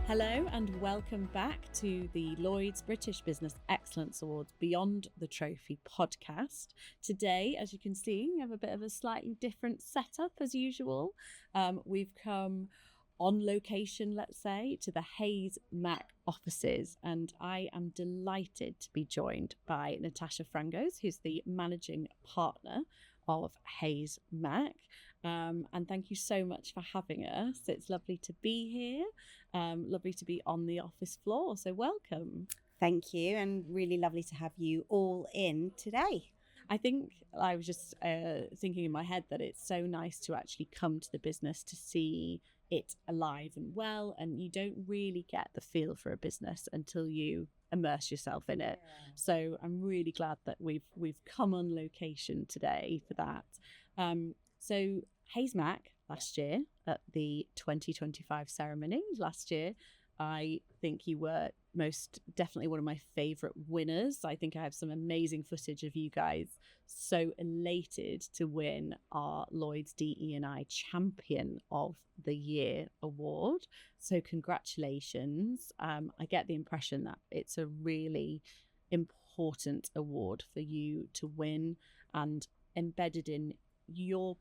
Hello and welcome back to the Lloyds British Business Excellence Awards Beyond the Trophy podcast. Today, as you can see, we have a bit of a slightly different setup as usual. We've come on location, let's say, to the HaysMac offices, and I am delighted to be joined by Natasha Frangos, who's the managing partner of HaysMac. And thank you so much for having us. It's lovely to be here, lovely to be on the office floor, so welcome. Thank you, and really lovely to have you all in today. I think I was just thinking in my head that it's so nice to actually come to the business to see it alive and well, and you don't really get the feel for a business until you immerse yourself in it. So I'm really glad that we've come on location today for that. So HaysMac last year at the 2025 ceremony last year, I think you were most definitely one of my favourite winners. I think I have some amazing footage of you guys so elated to win our Lloyds DE&I Champion of the Year award. So congratulations. I get the impression that it's a really important award for you to win and embedded in your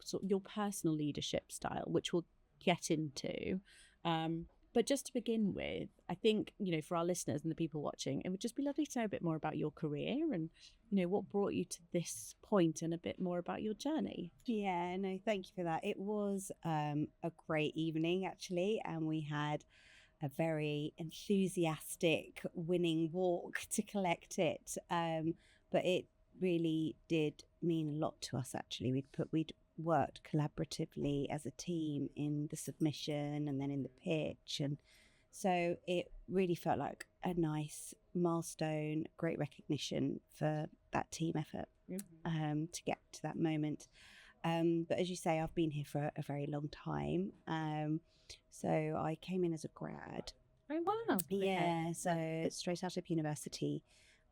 personal leadership style, which we'll get into. But just to begin with, I think, for our listeners and the people watching, it would just be lovely to know a bit more about your career and, what brought you to this point and a bit more about your journey. Yeah, no, thank you for that. It was a great evening, actually, and we had a very enthusiastic winning walk to collect it. But it really did mean a lot to us, actually. We'd worked collaboratively as a team in the submission and then in the pitch, and so it really felt like a nice milestone, great recognition for that team effort to get to that moment. But as you say, I've been here for a very long time, so I came in as a grad. Oh wow. Yeah, so straight out of university.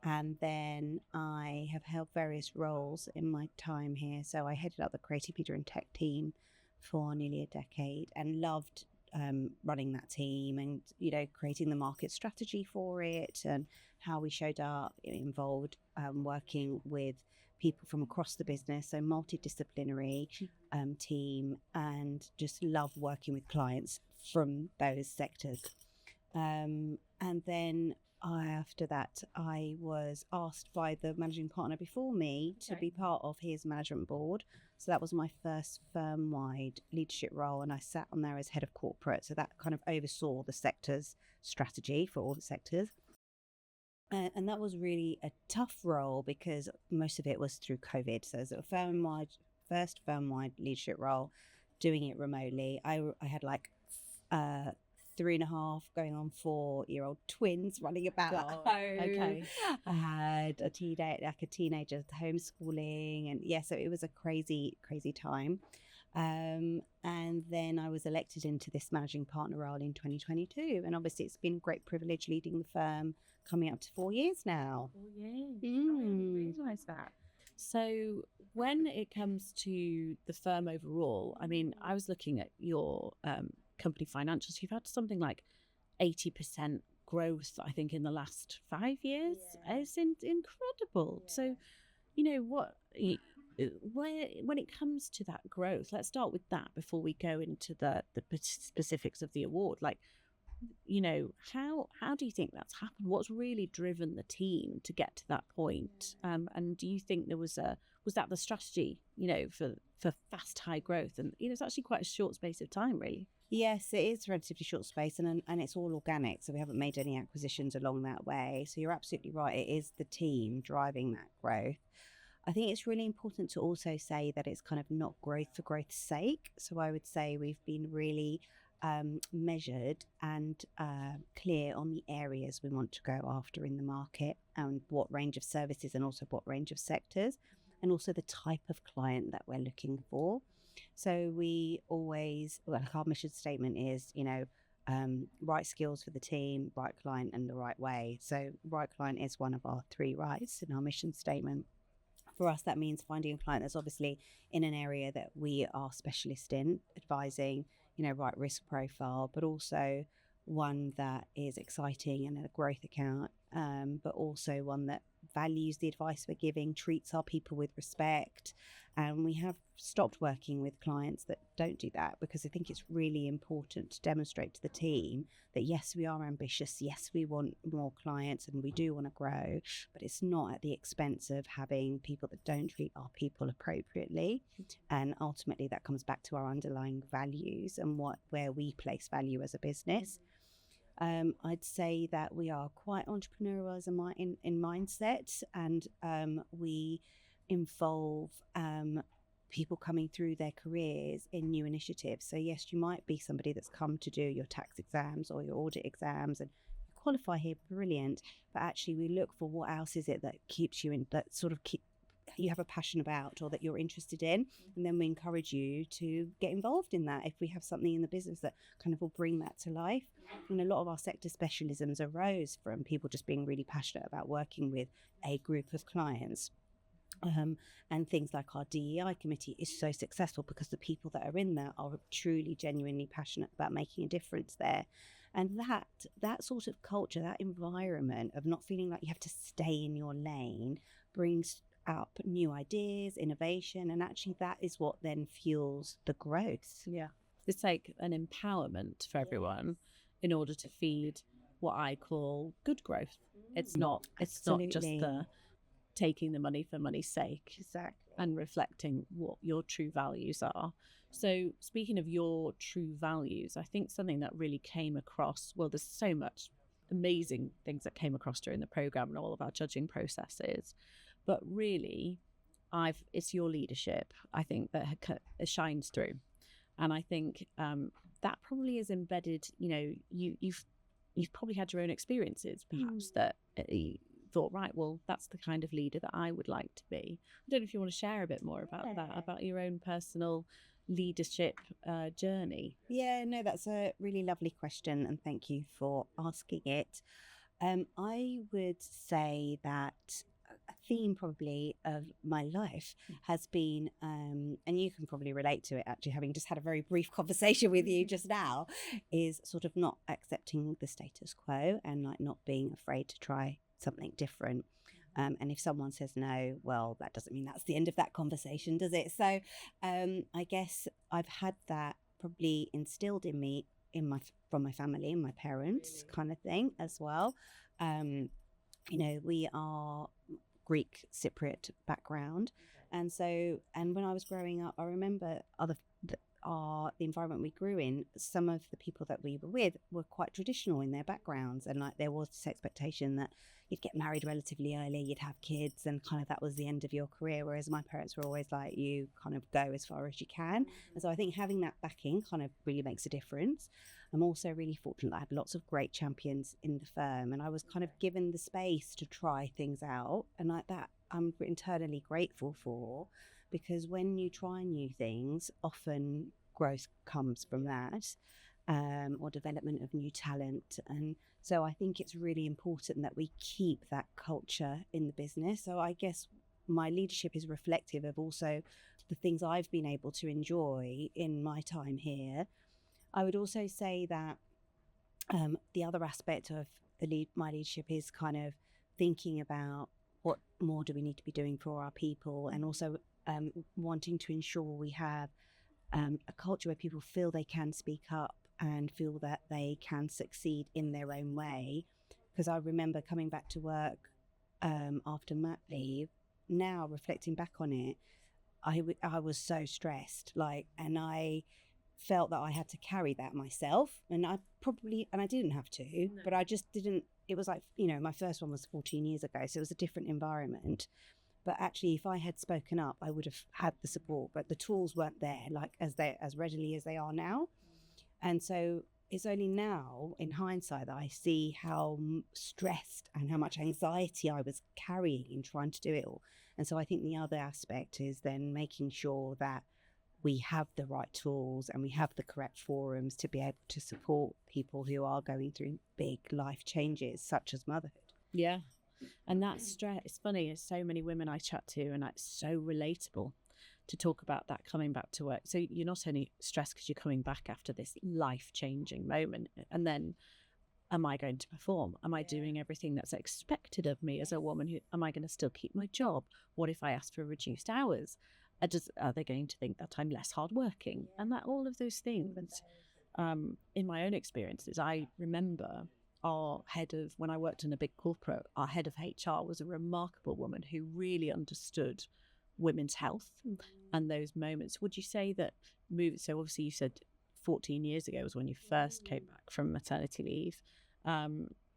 And then I have held various roles in my time here. So I headed up the creative media and tech team for nearly a decade and loved running that team and, creating the market strategy for it and how we showed up. It involved working with people from across the business, so multidisciplinary team, and just love working with clients from those sectors. And then after that, I was asked by the managing partner before me to be part of his management board. So that was my first firm-wide leadership role, and I sat on there as head of corporate. So that kind of oversaw the sector's strategy for all the sectors. And that was really a tough role because most of it was through COVID. So it was a first firm-wide leadership role, doing it remotely. I had 3.5 going on 4-year-old twins running about at home. Okay. I had a teenager homeschooling, and so it was a crazy time. And then I was elected into this managing partner role in 2022, and obviously it's been a great privilege leading the firm coming up to 4 years now. 4 years. I didn't realise that. So when it comes to the firm overall, I mean, I was looking at your company financials. You've had something like 80% growth, I think, in the last 5 years. It's incredible. So, when it comes to that growth, let's start with that before we go into the specifics of the award. How do you think that's happened? What's really driven the team to get to that point? And do you think there was that the strategy, for fast high growth? And it's actually quite a short space of time, really. Yes, it is a relatively short space, and it's all organic, so we haven't made any acquisitions along that way. So you're absolutely right, it is the team driving that growth. I think it's really important to also say that it's kind of not growth for growth's sake. So I would say we've been really measured and clear on the areas we want to go after in the market, and what range of services and also what range of sectors, and also the type of client that we're looking for. So we always, our mission statement is, right skills for the team, right client, and the right way. So right client is one of our 3 rights in our mission statement. For us, that means finding a client that's obviously in an area that we are specialist in, advising, right risk profile, but also one that is exciting and a growth account, but also one that values the advice we're giving, treats our people with respect. And we have stopped working with clients that don't do that, because I think it's really important to demonstrate to the team that yes, we are ambitious, yes, we want more clients and we do want to grow, but it's not at the expense of having people that don't treat our people appropriately. And ultimately that comes back to our underlying values and where we place value as a business. I'd say that we are quite entrepreneurial as in mindset, and we involve people coming through their careers in new initiatives. So yes, you might be somebody that's come to do your tax exams or your audit exams and you qualify here, brilliant. But actually we look for what else is it that keeps you in, that sort of you have a passion about or that you're interested in, and then we encourage you to get involved in that if we have something in the business that kind of will bring that to life. And a lot of our sector specialisms arose from people just being really passionate about working with a group of clients. And things like our DEI committee is so successful because the people that are in there are truly genuinely passionate about making a difference there. And that sort of culture, that environment of not feeling like you have to stay in your lane, brings up new ideas, innovation, and actually that is what then fuels the growth. Yeah, it's like an empowerment for everyone in order to feed what I call good growth. It's not just the taking the money for money's sake. Exactly. And reflecting what your true values are. So speaking of your true values, I think something that really came across, well, there's so much amazing things that came across during the program and all of our judging processes, but really it's your leadership, I think, that shines through. And I think that probably is embedded, you've probably had your own experiences perhaps that thought, right, well, that's the kind of leader that I would like to be. I don't know if you want to share a bit more about that, about your own personal leadership journey. Yeah, no, that's a really lovely question, and thank you for asking it. I would say that a theme probably of my life has been, and you can probably relate to it actually, having just had a very brief conversation with you just now, is sort of not accepting the status quo and like not being afraid to try something different. And if someone says no, well, that doesn't mean that's the end of that conversation, does it? So I guess I've had that probably instilled in me from my family and my parents, kind of thing as well. We are Greek Cypriot background, and when I was growing up, I remember the environment we grew in, some of the people that we were with were quite traditional in their backgrounds, and like there was this expectation that you'd get married relatively early, you'd have kids, and kind of that was the end of your career, whereas my parents were always like, you kind of go as far as you can. And so I think having that backing kind of really makes a difference. I'm also really fortunate that I had lots of great champions in the firm, and I was kind of given the space to try things out, and like that I'm internally grateful for, because when you try new things, often growth comes from that, or development of new talent. And so I think it's really important that we keep that culture in the business. So I guess my leadership is reflective of also the things I've been able to enjoy in my time here. I would also say that the other aspect of my leadership is kind of thinking about what more do we need to be doing for our people, and also wanting to ensure we have a culture where people feel they can speak up and feel that they can succeed in their own way. Because I remember coming back to work after mat leave, now reflecting back on it, I was so stressed, and I felt that I had to carry that myself, and I didn't have to, but I just didn't. It was like, my first one was 14 years ago, so it was a different environment. But actually, if I had spoken up, I would have had the support, but the tools weren't there as readily as they are now. And so it's only now, in hindsight, that I see how stressed and how much anxiety I was carrying in trying to do it all. And so I think the other aspect is then making sure that we have the right tools and we have the correct forums to be able to support people who are going through big life changes, such as motherhood. Yeah. And that stress, it's funny, there's so many women I chat to, and it's so relatable. to talk about that coming back to work. So you're not only stressed because you're coming back after this life-changing moment, and then, am I going to perform? Am I doing everything that's expected of me as a woman? Am I going to still keep my job? What if I ask for reduced hours? Are they going to think that I'm less hardworking? And that all of those things. In my own experiences, I remember when I worked in a big corporate, our head of HR was a remarkable woman who really understood women's health and those moments. Would you say that so obviously you said 14 years ago was when you first came back from maternity leave.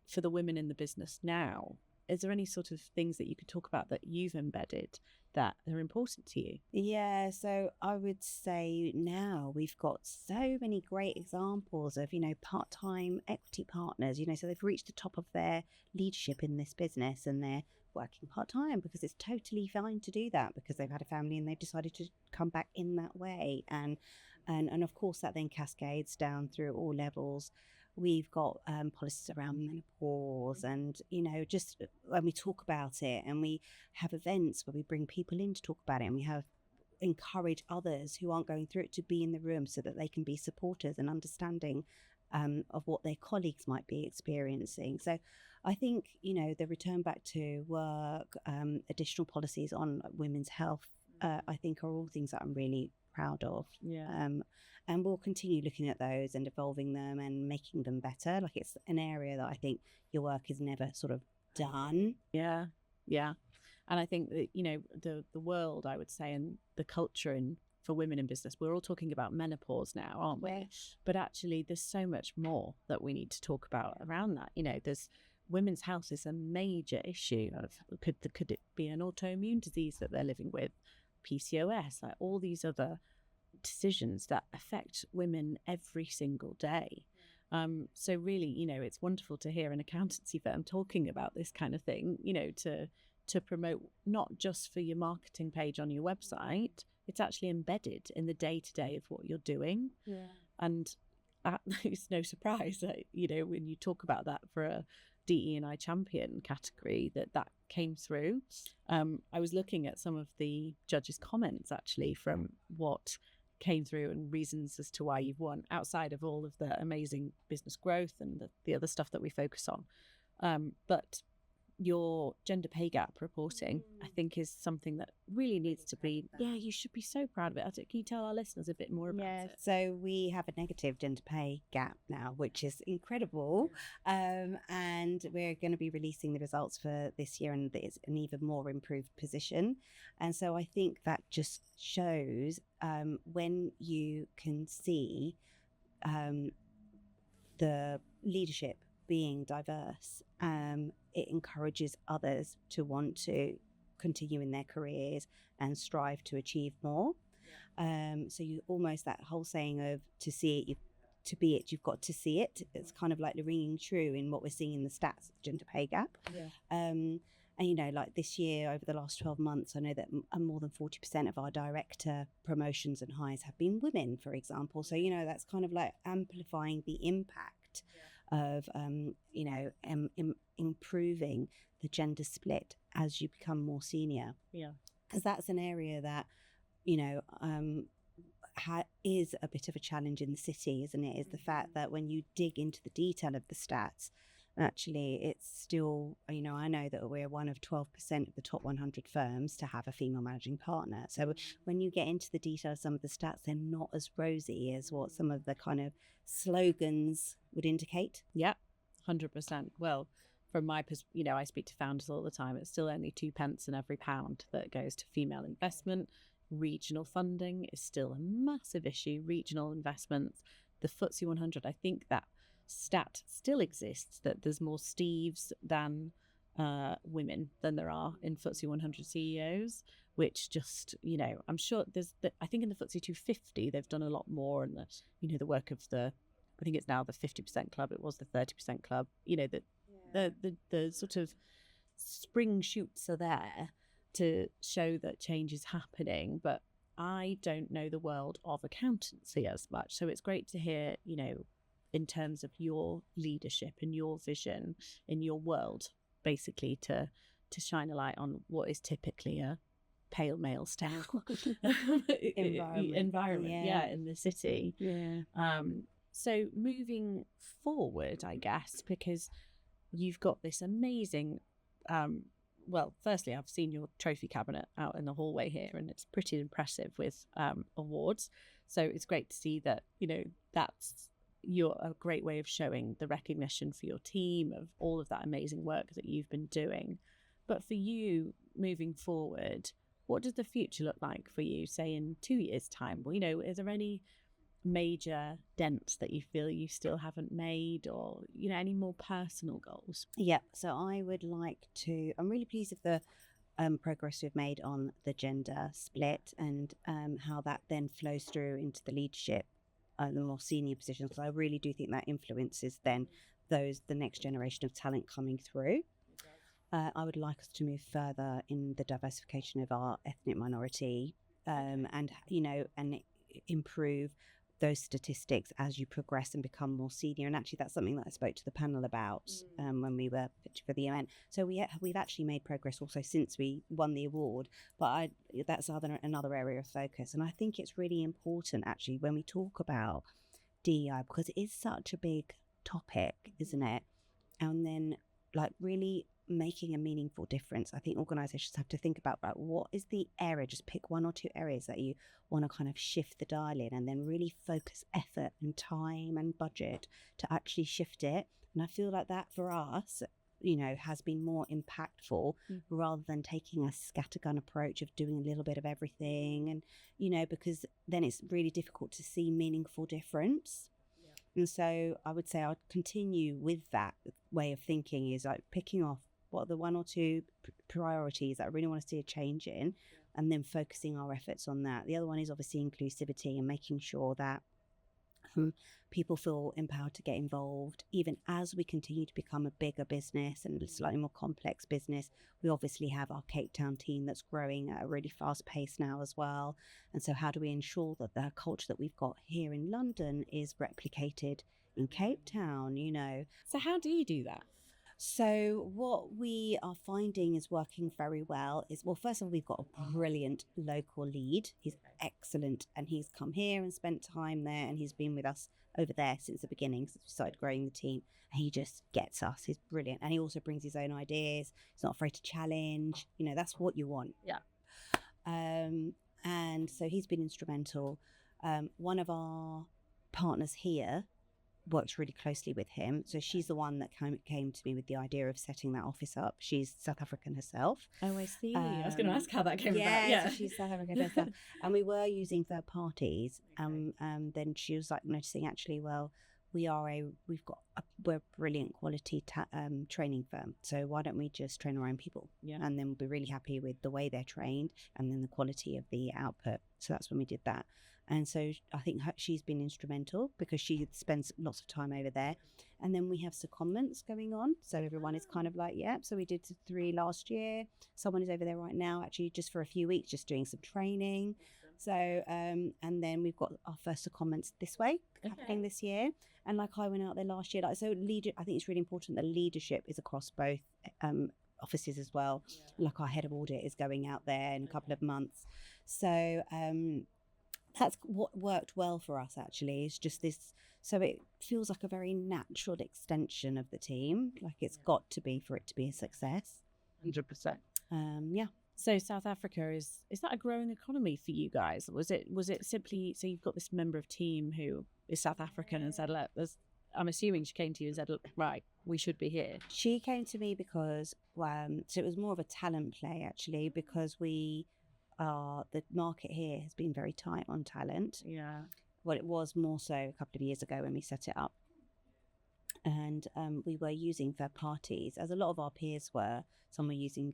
For the women in the business now, is there any sort of things that you could talk about that you've embedded that are important to you? Yeah, so I would say now we've got so many great examples of, part-time equity partners, so they've reached the top of their leadership in this business and they're working part-time because it's totally fine to do that because they've had a family and they've decided to come back in that way. And of course that then cascades down through all levels. We've got policies around menopause and, just when we talk about it, and we have events where we bring people in to talk about it, and we encourage others who aren't going through it to be in the room so that they can be supporters and understanding of what their colleagues might be experiencing. So I think, the return back to work, additional policies on women's health, I think are all things that I'm really proud of. Yeah. And we'll continue looking at those and evolving them and making them better. Like, it's an area that I think your work is never sort of done. Yeah. And I think that, the world, I would say, and the culture for women in business, we're all talking about menopause now, aren't we? Yes. But actually there's so much more that we need to talk about around that. There's women's health is a major issue of could it be an autoimmune disease that they're living with, PCOS, like all these other decisions that affect women every single day. So really, it's wonderful to hear an accountancy firm talking about this kind of thing, to promote, not just for your marketing page on your website, it's actually embedded in the day-to-day of what you're doing. Yeah. And that is no surprise that, when you talk about that for a DE&I Champion category, that came through. I was looking at some of the judges' comments actually from what came through and reasons as to why you've won, outside of all of the amazing business growth and the other stuff that we focus on. But your gender pay gap reporting, I think, is something that really needs to be, you should be so proud of it. Can you tell our listeners a bit more about it? So we have a negative gender pay gap now, which is incredible. And we're going to be releasing the results for this year, and it's an even more improved position. And so I think that just shows when you can see the leadership being diverse, it encourages others to want to continue in their careers and strive to achieve more. So you almost, that whole saying of to see it, to be it, you've got to see it. It's kind of like the ringing true in what we're seeing in the stats, gender pay gap. And like this year, over the last 12 months, I know that more than 40% of our director promotions and hires have been women, for example. So, that's kind of like amplifying the impact of improving the gender split as you become more senior, because that's an area that is a bit of a challenge in the city, isn't it? Is the fact that when you dig into the detail of the stats, actually it's still, I know that we're one of 12% of the top 100 firms to have a female managing partner. So when you get into the detail of some of the stats, they're not as rosy as what some of the kind of slogans would indicate. 100%. Well, from my perspective, I speak to founders all the time. It's still only 2 pence in every pound that goes to female investment. Regional funding is still a massive issue. Regional investments, the FTSE 100, I think that stat still exists, that there's more Steves than women than there are in FTSE 100 CEOs, which just, I'm sure I think in the FTSE 250 they've done a lot more, and the work of I think it's now the 50% club, it was the 30% club, the sort of spring shoots are there to show that change is happening. But I don't know the world of accountancy as much, so it's great to hear, in terms of your leadership and your vision in your world, basically to shine a light on what is typically a pale male style Environment. yeah, in the city. Yeah. So moving forward, I guess, because you've got this amazing, well, firstly, I've seen your trophy cabinet out in the hallway here, and it's pretty impressive with awards. So it's great to see that, that's a great way of showing the recognition for your team of all of that amazing work that you've been doing. But for you moving forward, what does the future look like for you, say in 2 years' time? Well, is there any major dents that you feel you still haven't made, or any more personal goals? Yeah, so I would like to, I'm really pleased with the progress we've made on the gender split, and how that then flows through into the leadership, the more senior positions, because I really do think that influences then the next generation of talent coming through. I would like us to move further in the diversification of our ethnic minority, and improve those statistics as you progress and become more senior. And actually, that's something that I spoke to the panel about when we were pitching for the event. So we've actually made progress also since we won the award, but that's another area of focus. And I think it's really important actually when we talk about DEI, because it is such a big topic, isn't it? And then really making a meaningful difference. I think organizations have to think about what is the area, just pick one or two areas that you want to kind of shift the dial in, and then really focus effort and time and budget to actually shift it. And I feel like that for us, has been more impactful rather than taking a scattergun approach of doing a little bit of everything. And, because then it's really difficult to see meaningful difference. And so I would say I'd continue with that way of thinking, is picking off what are the one or two priorities that I really want to see a change in, and then focusing our efforts on that. The other one is obviously inclusivity, and making sure that people feel empowered to get involved, even as we continue to become a bigger business and a slightly more complex business. We obviously have our Cape Town team that's growing at a really fast pace now as well. And so how do we ensure that the culture that we've got here in London is replicated in Cape Town, So how do you do that? So what we are finding is working very well is, well, first of all, we've got a brilliant local lead. He's excellent, and he's come here and spent time there, and he's been with us over there since the beginning, since we started growing the team. And he just gets us. He's brilliant. And he also brings his own ideas. He's not afraid to challenge. That's what you want. Yeah. And so he's been instrumental. One of our partners here works really closely with him. So she's the one that came to me with the idea of setting that office up. She's South African herself. Oh, I see. I was going to ask how that came about. Yeah, so she's South African herself. And we were using third parties. Then she was noticing, actually, well, we're a brilliant quality training firm. So why don't we just train our own people? Yeah. And then we'll be really happy with the way they're trained and then the quality of the output. So that's when we did that. And so I think she's been instrumental because she spends lots of time over there. And then we have secondments going on. So everyone is kind of so we did 3 last year. Someone is over there right now, actually just for a few weeks, just doing some training. So, and then we've got our first secondments this way happening this year. And I went out there last year. I think it's really important that leadership is across both offices as well. Yeah. Our head of audit is going out there in a couple of months. So, that's what worked well for us, actually, is just this. So it feels like a very natural extension of the team. It's got to be for it to be a success. 100%. Yeah. So South Africa, is that a growing economy for you guys? Was it simply, so you've got this member of team who is South African and said, look, I'm assuming she came to you and said, look, right, we should be here. She came to me because, so it was more of a talent play, actually, because the market here has been very tight on talent. Yeah. Well, it was more so a couple of years ago when we set it up. And we were using third parties, as a lot of our peers were. Some were using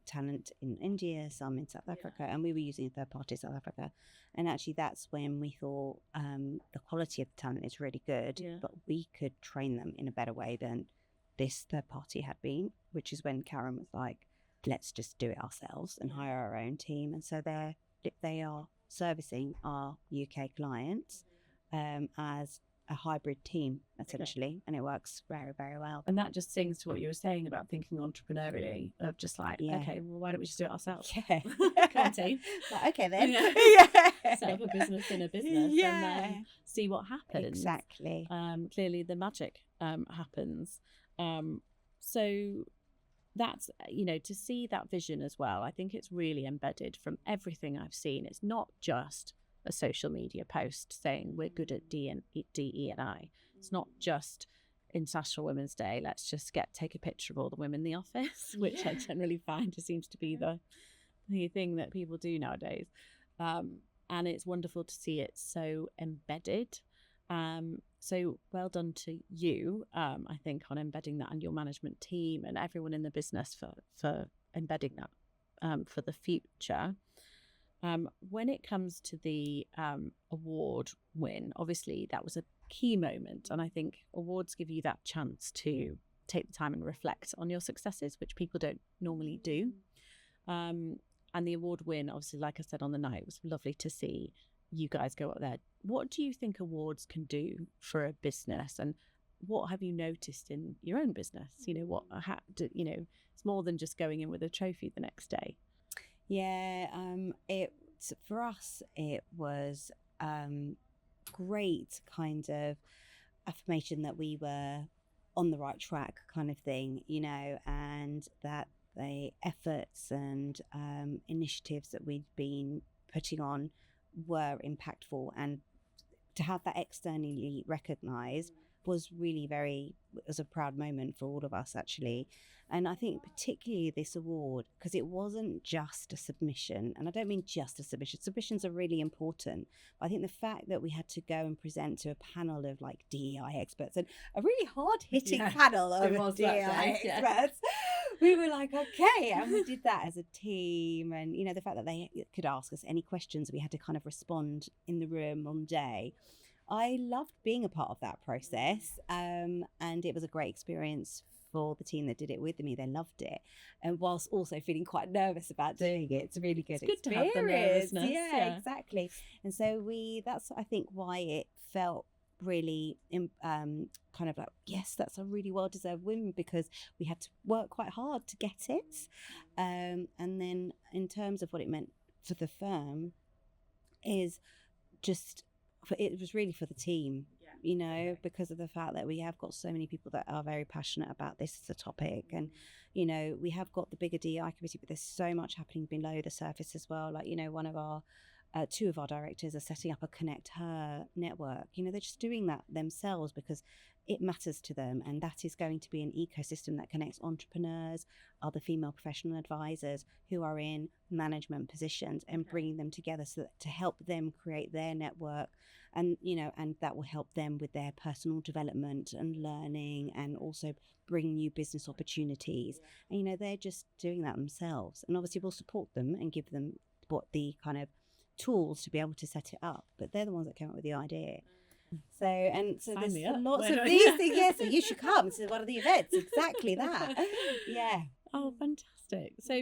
talent in India, some in South Africa, and we were using third parties in South Africa. And actually, that's when we thought the quality of the talent is really good, but we could train them in a better way than this third party had been, which is when Karen was like, let's just do it ourselves and hire our own team. And so they are servicing our UK clients as a hybrid team essentially, and it works very, very well. And that just sings to what you were saying about thinking entrepreneurially, of just like, okay, well, why don't we just do it ourselves? Yeah. Come on, team. Like, okay then. Yeah. Set up a business in a business and then see what happens. Exactly. Clearly the magic happens. So that's, to see that vision as well, I think it's really embedded from everything I've seen. It's not just a social media post saying we're good at DE&I. It's not just International Women's Day, let's just take a picture of all the women in the office, which I generally find seems to be the thing that people do nowadays. And it's wonderful to see it so embedded. So well done to you, I think, on embedding that, and your management team and everyone in the business for embedding that for the future. When it comes to the award win, obviously that was a key moment. And I think awards give you that chance to take the time and reflect on your successes, which people don't normally do. And the award win, obviously, like I said on the night, it was lovely to see you guys go up there. What do you think awards can do for a business, and what have you noticed in your own business? It's more than just going in with a trophy the next day. Yeah, for us, it was great kind of affirmation that we were on the right track, kind of thing, and that the efforts and initiatives that we'd been putting on were impactful, and to have that externally recognised was really it was a proud moment for all of us, actually. And I think particularly this award, because it wasn't just a submission, and I don't mean just a submission. Submissions are really important, but I think the fact that we had to go and present to a panel of like DEI experts, and a really hard-hitting panel of DEI experts, we were like, okay, and we did that as a team. And the fact that they could ask us any questions, we had to kind of respond in the room on day. I loved being a part of that process, and it was a great experience for the team that did it with me. They loved it, and whilst also feeling quite nervous about doing it, it's a really good experience. To have the nervousness. Yeah, exactly. And so that's I think why it felt really kind of like, yes, that's a really well-deserved win, because we had to work quite hard to get it. And then in terms of what it meant for the firm is just it was really for the team, because of the fact that we have got so many people that are very passionate about this as a topic. And we have got the bigger DEI committee, but there's so much happening below the surface as well. Like, one of our two of our directors are setting up a Connect Her network. They're just doing that themselves because it matters to them, and that is going to be an ecosystem that connects entrepreneurs, other female professional advisors who are in management positions, and bringing them together to help them create their network, and and that will help them with their personal development and learning, and also bring new business opportunities. And they're just doing that themselves, and obviously we'll support them and give them the kind of tools to be able to set it up, but they're the ones that came up with the idea. So there's lots of these things. Yeah, so you should come to one of the events. Exactly that. Yeah. Oh, fantastic. So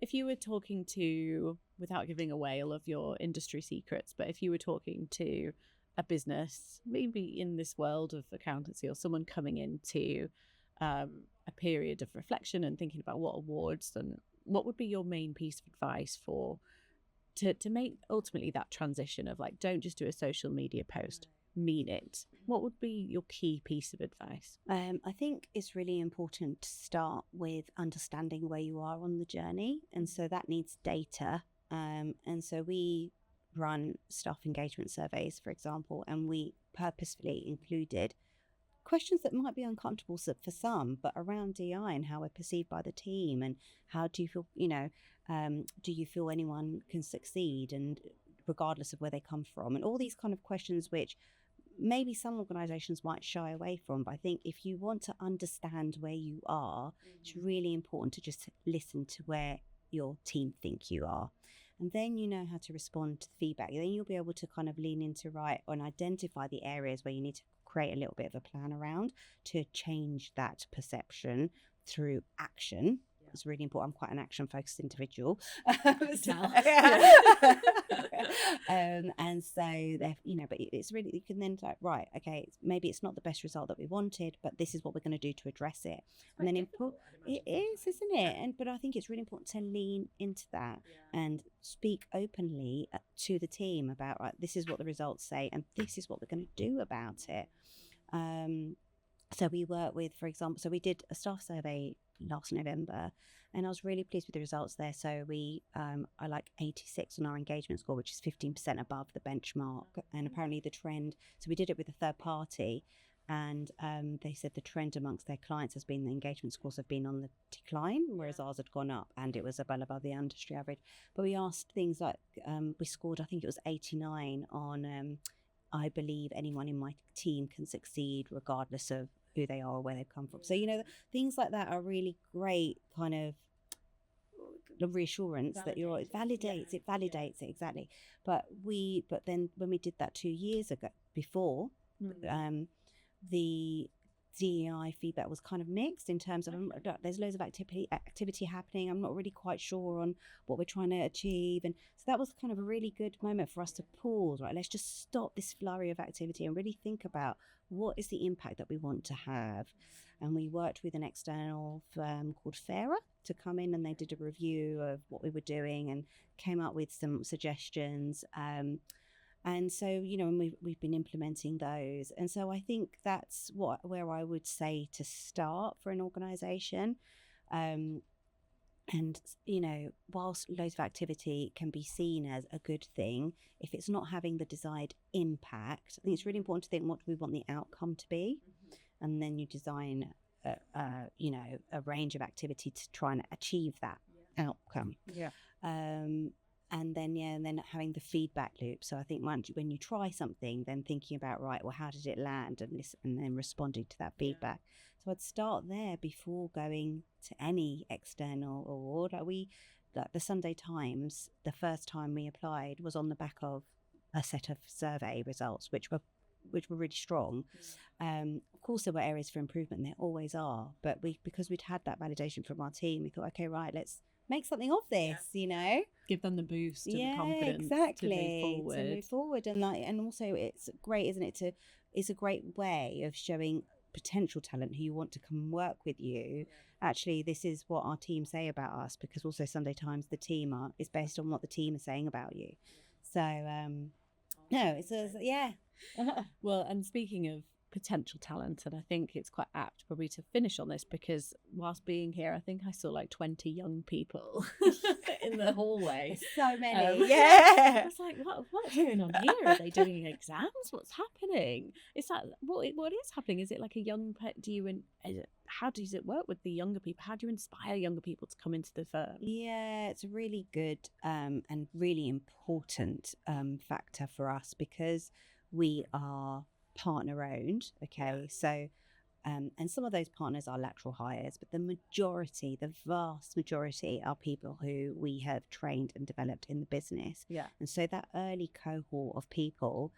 if you were talking to, without giving away all of your industry secrets, but if you were talking to a business, maybe in this world of accountancy, or someone coming into a period of reflection and thinking about what awards, and what would be your main piece of advice to make ultimately that transition of like, don't just do a social media post, mean it? What would be your key piece of advice? I think it's really important to start with understanding where you are on the journey, and so that needs data. And so we run staff engagement surveys, for example, and we purposefully included questions that might be uncomfortable for some, but around DI and how we're perceived by the team, and how do you feel, do you feel anyone can succeed, and regardless of where they come from, and all these kind of questions which maybe some organisations might shy away from. But I think if you want to understand where you are, it's really important to just listen to where your team think you are. And then you know how to respond to the feedback. Then you'll be able to kind of lean into and identify the areas where you need to create a little bit of a plan around to change that perception through action, it's really important. I'm quite an action-focused individual. And so, but it's really, you can then like, right, okay, maybe it's not the best result that we wanted, but this is what we're going to do to address it. And then it is, isn't it? But I think it's really important to lean into that and speak openly to the team about, right, this is what the results say, and this is what we're going to do about it. So we work with, for example, so we did a staff survey last November, and I was really pleased with the results there. So we are like 86 on our engagement score, which is 15% above the benchmark. And apparently the trend, so we did it with a third party, and they said the trend amongst their clients has been the engagement scores have been on the decline, whereas ours had gone up, and it was well above the industry average. But we asked things like, we scored, I think it was 89 on, I believe anyone in my team can succeed regardless of who they are or where they've come from. So, things like that are really great kind of reassurance that it validates it, exactly. But then when we did that 2 years ago, before, the DEI feedback was kind of mixed in terms of there's loads of activity happening. I'm not really quite sure on what we're trying to achieve, and so that was kind of a really good moment for us to pause. Right, let's just stop this flurry of activity and really think about what is the impact that we want to have. And we worked with an external firm called Fairer to come in, and they did a review of what we were doing and came up with some suggestions. And so, and we've been implementing those. And so I think that's where I would say to start for an organisation. And, whilst loads of activity can be seen as a good thing, if it's not having the desired impact, I think it's really important to think, what do we want the outcome to be? And then you design, a range of activity to try and achieve that outcome. Yeah. And then having the feedback loop. So I think when you try something, then thinking about, right, well, how did it land, and then responding to that feedback. So I'd start there before going to any external award. Like the Sunday Times, the first time we applied was on the back of a set of survey results, which were really strong. Of course, there were areas for improvement, and there always are. But because we'd had that validation from our team, we thought, okay, right, let's make something of this, give them the boost and the confidence exactly to move forward. And also it's great, isn't it, it's a great way of showing potential talent who you want to come and work with you. Actually, this is what our team say about us, because also Sunday Times, the team is based on what the team is saying about you. So well, and speaking of potential talent, and I think it's quite apt probably to finish on this, because whilst being here, I think I saw like 20 young people in the hallway. So many. I was like, what's going on here? Are they doing exams? What's happening? Is that what is happening? Is it like a young how does it work with the younger people? How do you inspire younger people to come into the firm? Yeah, it's a really good and really important factor for us, because we are partner owned. Okay, so and some of those partners are lateral hires, but the vast majority are people who we have trained and developed in the business. And so that early cohort of people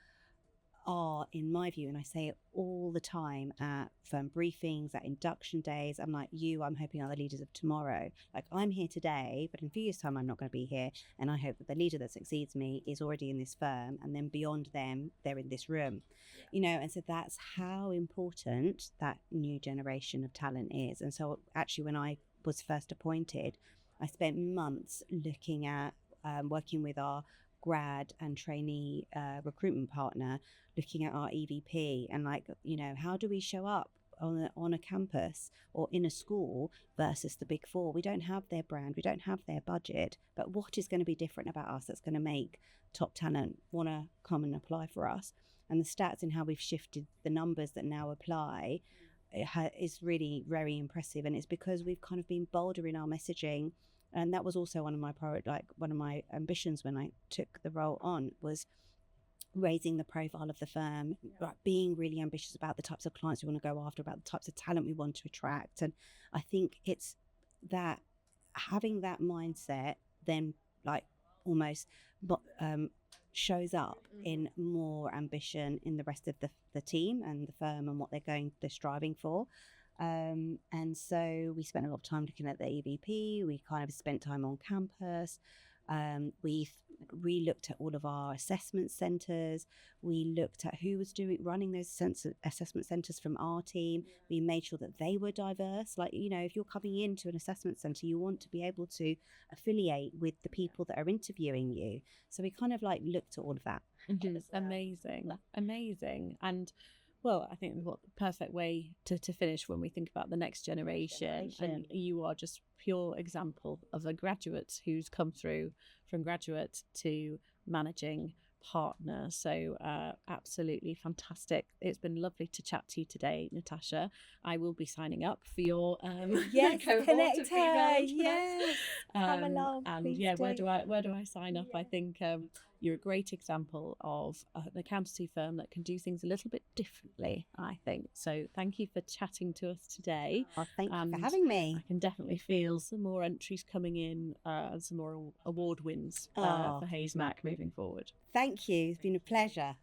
are, in my view, and I say it all the time at firm briefings, at induction days, I'm like, I'm hoping are the leaders of tomorrow. Like, I'm here today, but in a few years' time, I'm not going to be here. And I hope that the leader that succeeds me is already in this firm, and then beyond them, they're in this room. And so that's how important that new generation of talent is. And so actually, when I was first appointed, I spent months looking at working with our grad and trainee recruitment partner, looking at our EVP, and how do we show up on a campus or in a school versus the big four? We don't have their brand, we don't have their budget, but what is going to be different about us that's going to make top talent want to come and apply for us? And the stats in how we've shifted the numbers that now apply is really very impressive. And it's because we've kind of been bolder in our messaging. And that was also one of my ambitions when I took the role on, was raising the profile of the firm, being really ambitious about the types of clients we want to go after, about the types of talent we want to attract. And I think it's that having that mindset then almost shows up in more ambition in the rest of the team and the firm and what they're striving for. And so we spent a lot of time looking at the EVP. We kind of spent time on campus. We've re-looked at all of our assessment centres. We looked at who was running those assessment centres from our team. We made sure that they were diverse. Like, you know, if you're coming into an assessment centre, you want to be able to affiliate with the people that are interviewing you. So we kind of like looked at all of that. Amazing. And well, I think what the perfect way to finish when we think about the next generation. And you are just pure example of a graduate who's come through from graduate to managing partner. So absolutely fantastic. It's been lovely to chat to you today, Natasha. I will be signing up for your yes, cohort of female yes, come along, and please yeah, do. where do I sign up? I think you're a great example of an accountancy firm that can do things a little bit differently, I think. So thank you for chatting to us today. Oh, thank you for having me. I can definitely feel some more entries coming in and some more award wins for HaysMac moving forward. Thank you. It's been a pleasure.